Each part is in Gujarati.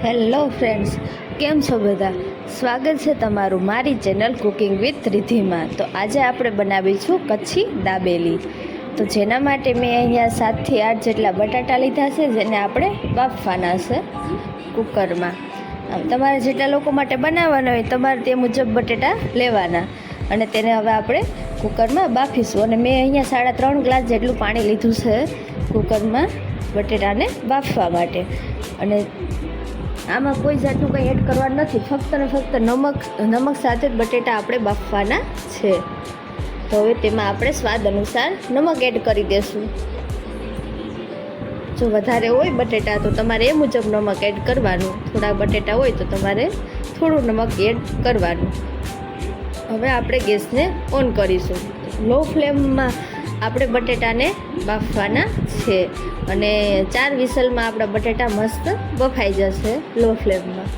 હેલો ફ્રેન્ડ્સ, કેમ છો બધા? સ્વાગત છે તમારું મારી ચેનલ કુકિંગ વિથ રિદ્ધિમાં. તો આજે આપણે બનાવીશું કચ્છી દાબેલી. તો જેના માટે મેં અહીંયા 7 થી 8 જેટલા બટાટા લીધા છે, જેને આપણે બાફવાના છે કુકરમાં. તમારે જેટલા લોકો માટે બનાવવાના હોય તમારે તે મુજબ બટાટા લેવાના અને તેને હવે આપણે કુકરમાં બાફીશું. અને મેં અહીંયા 3.5 ગ્લાસ જેટલું પાણી લીધું છે કુકરમાં બટેટાને બાફવા માટે. અને આમાં કોઈ જાતનું કંઈ એડ કરવાનું નથી, ફક્ત ને ફક્ત નમક સાથે જ બટેટા આપણે બાફવાના છે. તો હવે તેમાં આપણે સ્વાદ અનુસાર નમક એડ કરી દઈશું. જો વધારે હોય બટેટા તો તમારે એ મુજબ નમક એડ કરવાનું, થોડા બટેટા હોય તો તમારે થોડું નમક એડ કરવાનું. હવે આપણે ગેસને ઓન કરીશું. લો ફ્લેમમાં આપણે બટેટાને બાફવાના છે અને 4 વિસલમાં આપણા બટેટા મસ્ત બફાઈ જશે લો ફ્લેમમાં.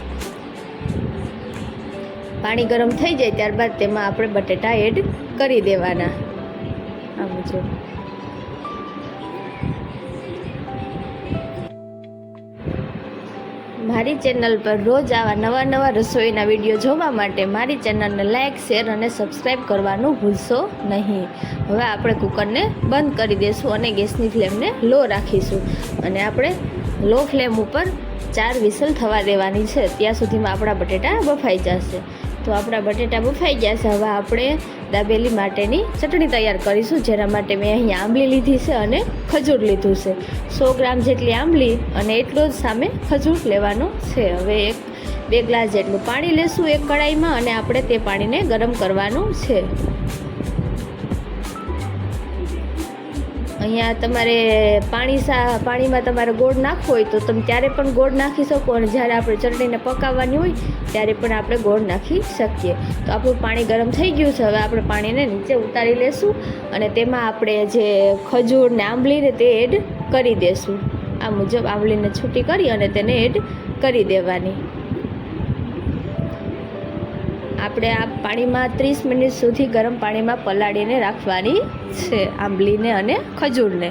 પાણી ગરમ થઈ જાય ત્યારબાદ તેમાં આપણે બટેટા એડ કરી દેવાના. આ મુજબ મારી ચેનલ પર રોજ આવા નવા રસોઈના વિડીયો જોવા માટે મારી ચેનલને લાઇક, શેર અને સબસ્ક્રાઈબ કરવાનું ભૂલશો નહીં. હવે આપણે કુકરને બંધ કરી દઈશું અને ગેસની ફ્લેમને લો રાખીશું અને આપણે લો ફ્લેમ ઉપર 4 વિસલ થવા દેવાની છે. ત્યાં સુધીમાં આપણા બટેટા બફાઈ જશે. તો આપણા બટેટા બફાઈ ગયા છે. હવે આપણે દાબેલી માટેની ચટણી તૈયાર કરીશું, જેના માટે મેં અહીંયા આંબલી લીધી છે અને ખજૂર લીધું છે. 100 ગ્રામ જેટલી આંબલી અને એટલો જ સામે ખજૂર લેવાનો છે. હવે 2 ગ્લાસ જેટલું પાણી લેશું એક કડાઈમાં અને આપણે તે પાણીને ગરમ કરવાનું છે. અહીંયા તમારે પાણીમાં તમારે ગોળ નાખવો હોય તો તમે ત્યારે પણ ગોળ નાખી શકો અને જ્યારે આપણે ચટણીને પકાવવાની હોય ત્યારે પણ આપણે ગોળ નાખી શકીએ. તો આપણું પાણી ગરમ થઈ ગયું છે. હવે આપણે પાણીને નીચે ઉતારી લેશું અને તેમાં આપણે જે ખજૂર ને આંબલીને તે એડ કરી દેશું. આ મુજબ આંબલીને છૂટી કરી અને તેને એડ કરી દેવાની. આપણે આ પાણીમાં 30 મિનિટ સુધી ગરમ પાણીમાં પલાળીને રાખવાની છે આંબલીને અને ખજૂરને.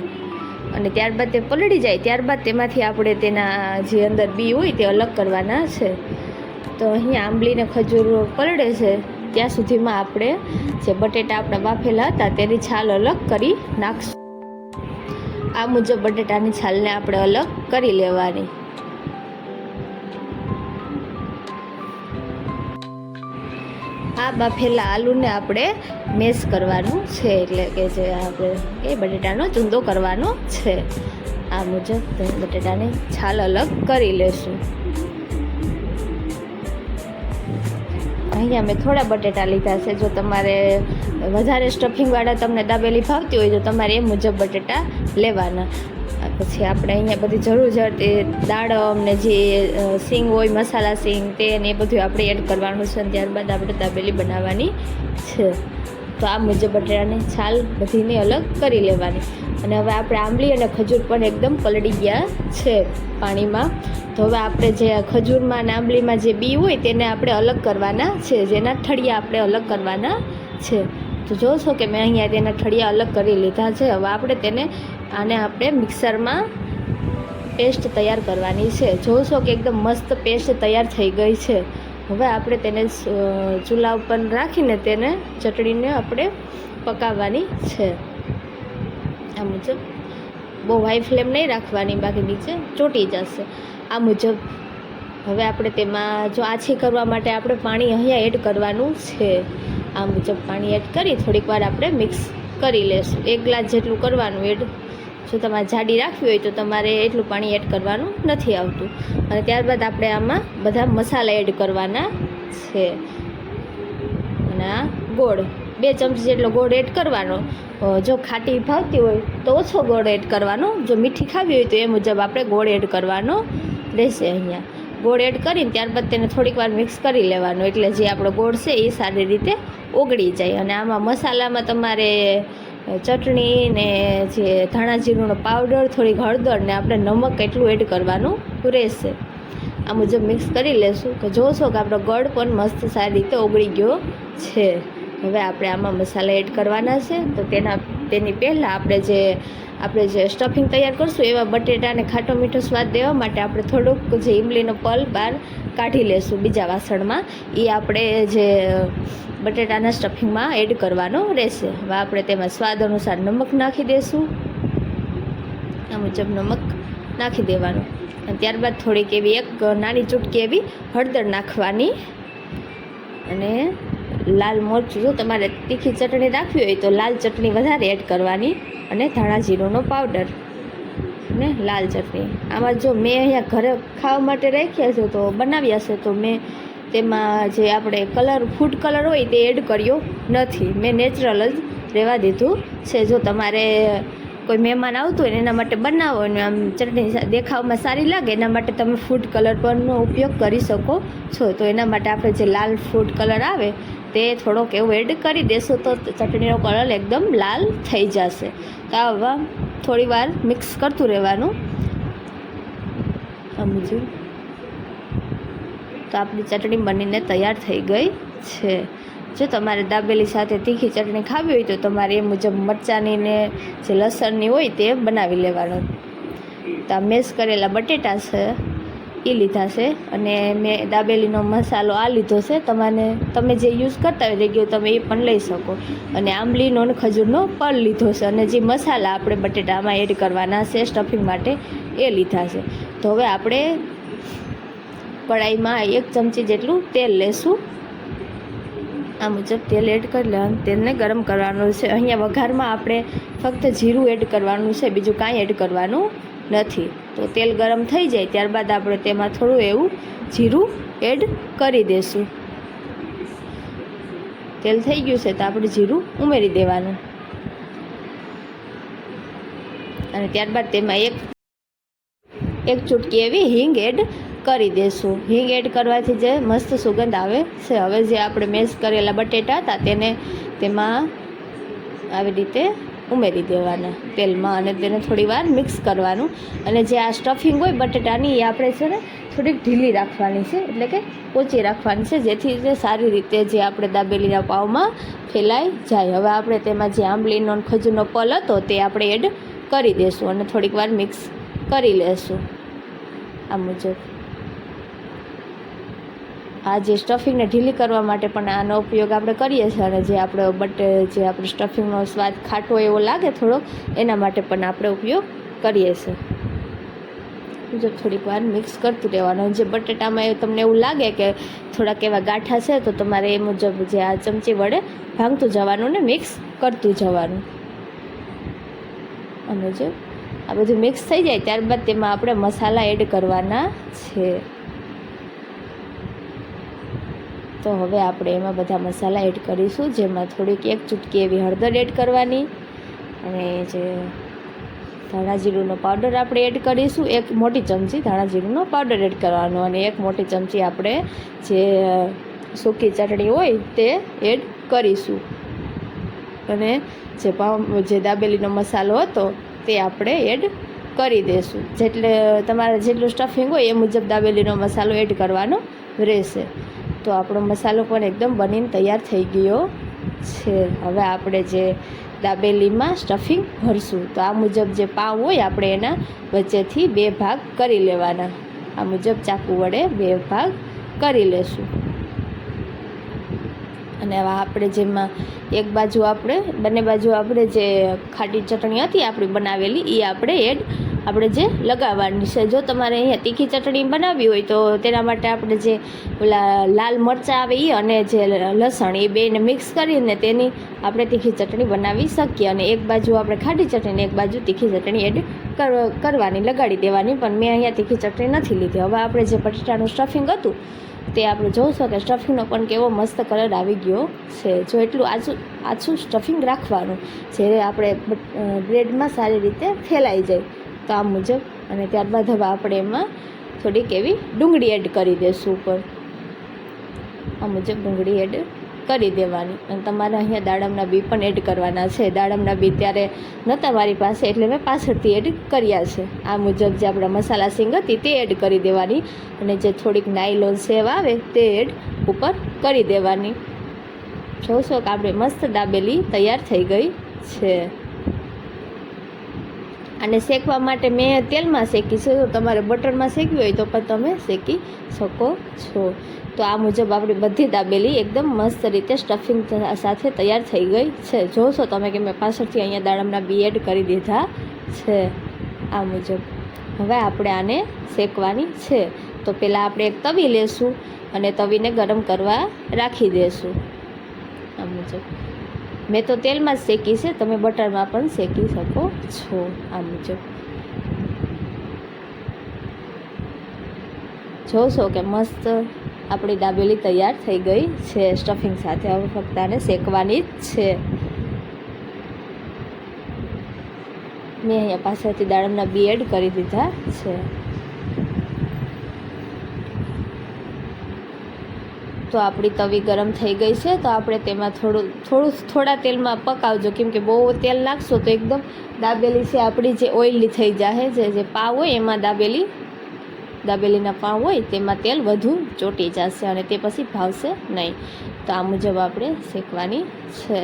અને ત્યારબાદ તે પલળી જાય ત્યારબાદ તેમાંથી આપણે તેના જે અંદર બી હોય તે અલગ કરવાના છે. તો અહીંયા આંબલીને ખજૂર પલળે છે ત્યાં સુધીમાં આપણે જે બટેટા આપણા બાફેલા હતા તેની છાલ અલગ કરી નાખશું. આ મુજબ બટેટાની છાલને આપણે અલગ કરી લેવાની. આ બાફેલા આલુને આપણે મેશ કરવાનું છે, એટલે કે જે આપણે એ બટેટાનો ચૂંદો કરવાનો છે. આ મુજબ બટેટાની છાલ અલગ કરી લેશું. અહીંયા મેં થોડા બટેટા લીધા છે. જો તમારે વધારે સ્ટફિંગવાળા તમને દાબેલી ભાવતી હોય તો તમારે એ મુજબ બટેટા લેવાના. પછી આપણે અહીંયા બધી જરૂર દાડમ ને જે સિંગ હોય, મસાલા સિંગ તે ને એ બધું આપણે એડ કરવાનું છે. ત્યારબાદ આપણે દાબેલી બનાવવાની છે. તો આ મુજબ બટેટાની છાલ બધીને અલગ કરી લેવાની. અને હવે આપણે આંબલી અને ખજૂર પણ એકદમ પલળી ગયા છે પાણીમાં. તો હવે આપણે જે ખજૂરમાં અને આંબલીમાં જે બી હોય તેને આપણે અલગ કરવાના છે, જેના ઠળિયા આપણે અલગ કરવાના છે. તો જોશો કે મેં અહીંયા તેના ઠળિયા અલગ કરી લીધા છે. હવે આપણે આપણે મિક્સરમાં પેસ્ટ તૈયાર કરવાની છે. જોશો કે એકદમ મસ્ત પેસ્ટ તૈયાર થઈ ગઈ છે. હવે આપણે તેને ચૂલા ઉપર રાખીને તેને ચટણીને આપણે પકાવવાની છે. આ મુજબ બહુ હાઈ ફ્લેમ નહીં રાખવાની, બાકી નીચે ચોંટી જશે. આ મુજબ હવે આપણે તેમાં જો આછી કરવા માટે આપણે પાણી અહીંયા એડ કરવાનું છે. આ મુજબ પાણી એડ કરી થોડીક વાર આપણે મિક્સ કરી લેશું. 1 ગ્લાસ જેટલું કરવાનું એડ. જો તમારે જાડી રાખવી હોય તો તમારે એટલું પાણી એડ કરવાનું નથી આવતું. અને ત્યારબાદ આપણે આમાં બધા મસાલા એડ કરવાના છે. અને આ ગોળ 2 ચમચી જેટલો ગોળ એડ કરવાનો. જો ખાટી ભાવતી હોય તો ઓછો ગોળ એડ કરવાનો. જો મીઠી ખાવી હોય તો એ મુજબ આપણે ગોળ એડ કરવાનો રહેશે. અહીંયા ગોળ એડ કરીને ત્યારબાદ તેને થોડીક વાર મિક્સ કરી લેવાનું, એટલે જે આપણો ગોળ છે એ સારી રીતે ઓગળી જાય. અને આમાં મસાલામાં તમારે ચટણી ને જે ધાણા જીરુંનો પાવડર, થોડીક હળદર ને આપણે નમક એટલું એડ કરવાનું રહેશે. આ મુજબ મિક્સ કરી લેશું. તો જોશો કે આપણો ગોળ પણ મસ્ત સારી રીતે ઓગળી ગયો છે. હવે આપણે આમાં મસાલા એડ કરવાના છે. તો તેના તેની પહેલાં આપણે જે સ્ટફિંગ તૈયાર કરશું એવા બટેટાને ખાટો મીઠો સ્વાદ દેવા માટે આપણે થોડુંક જે ઇમલીનો પલ્પ બહાર કાઢી લેશું બીજા વાસણમાં. એ આપણે જે બટેટાના સ્ટફિંગમાં એડ કરવાનો રહેશે. હવે આપણે તેમાં સ્વાદ અનુસાર નમક નાખી દઈશું. આ મુજબ નમક નાખી દેવાનું અને ત્યારબાદ થોડીક એવી એક નાની ચૂટકી એવી હળદર નાખવાની. અને લાલ મરચું, જો તમારે તીખી ચટણી રાખવી હોય તો લાલ ચટણી વધારે એડ કરવાની. અને ધાણા જીરુંનો પાવડર અને લાલ ચટણી. આમાં જો મેં અહીંયા ઘરે ખાવા માટે રાખ્યા છે તો બનાવ્યા છે, તો મેં તેમાં જે આપણે ફૂડ કલર હોય તે એડ કર્યો નથી. મેં નેચરલ જ રહેવા દીધું છે. જો તમારે કોઈ મહેમાન આવતું હોય ને એના માટે બનાવો અને આમ ચટણી દેખાવમાં સારી લાગે એના માટે તમે ફૂડ કલર પરનો ઉપયોગ કરી શકો છો. તો એના માટે આપણે જે લાલ ફૂડ કલર આવે તે થોડોક એવું એડ કરી દેશો તો ચટણીનો કલર એકદમ લાલ થઈ જશે. તો આવા થોડી વાર મિક્સ કરતું રહેવાનું. સમજ્યું? તો આપણી ચટણી બનીને તૈયાર થઈ ગઈ છે. જો તમારે દાબેલી સાથે તીખી ચટણી ખાવી હોય તો તમારે એ મુજબ મરચાંની ને જે લસણની હોય તે બનાવી લેવાનું. તો આ મેશ કરેલા બટેટા છે એ લીધા છે અને મેં દાબેલીનો મસાલો આ લીધો છે. તમે જે યુઝ કરતા હોય રેગ્યુલર તમે એ પણ લઈ શકો. અને આંબલીનો અને ખજૂરનો પલ્પ લીધો છે અને જે મસાલા આપણે બટેટામાં એડ કરવાના છે સ્ટફિંગ માટે એ લીધા છે. તો હવે આપણે કઢાઈમાં 1 ચમચી જેટલું તેલ લેશું. આ મુજબ તેલ એડ કરી લેવાનું. તેલને ગરમ કરવાનું છે. અહીંયા વઘારમાં આપણે ફક્ત જીરું એડ કરવાનું છે, બીજું કાંઈ એડ કરવાનું નથી. તો તેલ ગરમ થઈ જાય ત્યારબાદ આપણે તેમાં થોડું એવું જીરું એડ કરી દઈશું. તેલ થઈ ગયું છે તો આપણે જીરું ઉમેરી દેવાનું. અને ત્યારબાદ તેમાં એક ચૂટકી એવી હિંગ એડ કરી દઈશું. હિંગ એડ કરવાથી જે મસ્ત સુગંધ આવે છે. હવે જે આપણે મેશ કરેલા બટેટા હતા તેને તેમાં આવી રીતે ઉમેરી દેવાના તેલમાં અને તેને થોડી વાર મિક્સ કરવાનું. અને જે આ સ્ટફિંગ હોય બટેટાની એ આપણે છે ને થોડીક ઢીલી રાખવાની છે, એટલે કે ઓછી રાખવાની છે, જેથી તે સારી રીતે જે આપણે દાબેલીના પાવમાં ફેલાઈ જાય. હવે આપણે તેમાં જે આંબલીનો અને ખજૂરનો પલ્પ હતો તે આપણે એડ કરી દઈશું અને થોડીક વાર મિક્સ કરી લેશું. આ મુજબ આ જે સ્ટફિંગને ઢીલી કરવા માટે પણ આનો ઉપયોગ આપણે કરીએ છીએ. અને જે આપણે સ્ટફિંગનો સ્વાદ ખાટો એવો લાગે થોડોક એના માટે પણ આપણે ઉપયોગ કરીએ છીએ. જો થોડીક વાર મિક્સ કરતું રહેવાનું. જે બટેટામાં તમને એવું લાગે કે થોડાક એવા ગાંઠા છે તો તમારે એ મુજબ જે આ ચમચી વડે ભાંગતું જવાનું ને મિક્સ કરતું જવાનું. આ મુજબ આ બધું મિક્સ થઈ જાય ત્યારબાદ તેમાં આપણે મસાલા એડ કરવાના છે. તો હવે આપણે એમાં બધા મસાલા એડ કરીશું, જેમાં થોડીક 1 ચૂટકી એવી હળદર એડ કરવાની. અને જે ધાણા જીરુંનો પાવડર આપણે એડ કરીશું, 1 મોટી ચમચી ધાણા જીરુંનો પાવડર એડ કરવાનો. અને 1 મોટી ચમચી આપણે જે સૂકી ચટણી હોય તે એડ કરીશું. અને જે દાબેલીનો મસાલો હતો તે આપણે એડ કરી દઈશું. તમારે જેટલું સ્ટફિંગ હોય એ મુજબ દાબેલીનો મસાલો એડ કરવાનો રહેશે. તો આપણો મસાલો પણ એકદમ બનીને તૈયાર થઈ ગયો છે. હવે આપણે જે દાબેલીમાં સ્ટફિંગ ભરશું તો આ મુજબ જે પાવ હોય આપણે એના વચ્ચેથી 2 ભાગ કરી લેવાના. આ મુજબ ચાકુ વડે 2 ભાગ કરી લેશું. અને હવે આપણે જેમાં બંને બાજુ આપણે જે ખાટી ચટણી હતી આપણી બનાવેલી એ આપણે જે લગાવવાની છે. જો તમારે અહીંયા તીખી ચટણી બનાવવી હોય તો તેના માટે આપણે જે ઓલા લાલ મરચાં આવે એ અને જે લસણ એ બેને મિક્સ કરીને તેની આપણે તીખી ચટણી બનાવી શકીએ. અને એક બાજુ આપણે ખાટી ચટણી એક બાજુ તીખી ચટણી એડ કરવાની, લગાડી દેવાની. પણ મેં અહીંયા તીખી ચટણી નથી લીધી. હવે આપણે જે બટાટાનું સ્ટફિંગ હતું તે આપણે જોઈશું કે સ્ટફિંગનો પણ કેવો મસ્ત કલર આવી ગયો છે. જો એટલું આછું સ્ટફિંગ રાખવાનું જે આપણે બ્રેડમાં સારી રીતે ફેલાઈ જાય. તો આ મુજબ. અને ત્યારબાદ હવે આપણે એમાં થોડીક એવી ડુંગળી એડ કરી દઈશું ઉપર. આ મુજબ ડુંગળી એડ કરી દેવાની. અને તમારે અહીંયા દાડમના બી પણ એડ કરવાના છે. દાડમના બી ત્યારે નહોતા મારી પાસે એટલે મેં પાછળથી એડ કર્યા છે. આ મુજબ જે આપણા મસાલા સિંગ હતી તે એડ કરી દેવાની. અને જે થોડીક નાયલોન સેવ આવે તે એડ ઉપર કરી દેવાની. જોશો કે આપણે મસ્ત દાબેલી તૈયાર થઈ ગઈ છે. અને શેકવા માટે મેં તેલમાં શેકી છે, તો તમારે બટરમાં શેકવી હોય તો પણ તમે શેકી શકો છો. તો આ મુજબ આપણી બધી દાબેલી એકદમ મસ્ત રીતે સ્ટફિંગ સાથે તૈયાર થઈ ગઈ છે. જોશો તમે કે મેં પાછળથી અહીંયા દાડમના બી એડ કરી દીધા છે. આ મુજબ હવે આપણે આને શેકવાની છે. તો પહેલાં આપણે એક તવી લેશું અને તવીને ગરમ કરવા રાખી દઈશું. આ મુજબ મેં તો તેલમાં જ શેકી છે, તમે બટરમાં પણ શેકી શકો છો. આ મુજબ જોશો કે મસ્ત આપણી દાબેલી તૈયાર થઈ ગઈ છે સ્ટફિંગ સાથે. હવે ફક્ત આને શેકવાની જ છે. મેં અહીંયા પાછળથી દાડમના બી એડ કરી દીધા છે. તો આપણી તવી ગરમ થઈ ગઈ છે. તો આપણે તેમાં થોડા તેલમાં પકાવજો, કેમ કે બહુ તેલ નાખશો તો એકદમ દાબેલી છે આપણી જે ઓઇલી થઈ જાય. જે પાવ હોય એમાં દાબેલીના પાવ હોય તેમાં તેલ વધુ ચોંટી જશે અને તે પછી ભાવશે નહીં. તો આ મુજબ આપણે શેકવાની છે.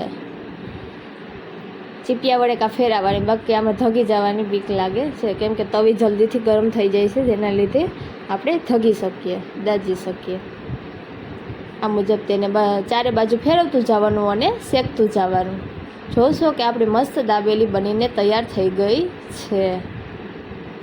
ચીપિયા વડે કાં ફેરાવાની, બાકી આમાં ધગી જવાની બીક લાગે છે, કેમ કે તવી જલ્દીથી ગરમ થઈ જાય છે, જેના લીધે આપણે ધગી શકીએ, દાજી શકીએ. આ મુજબ તેને ચારે બાજુ ફેરવતું જવાનું અને શેકતું જવાનું. જોશો કે આપણી મસ્ત દાબેલી બનીને તૈયાર થઈ ગઈ છે.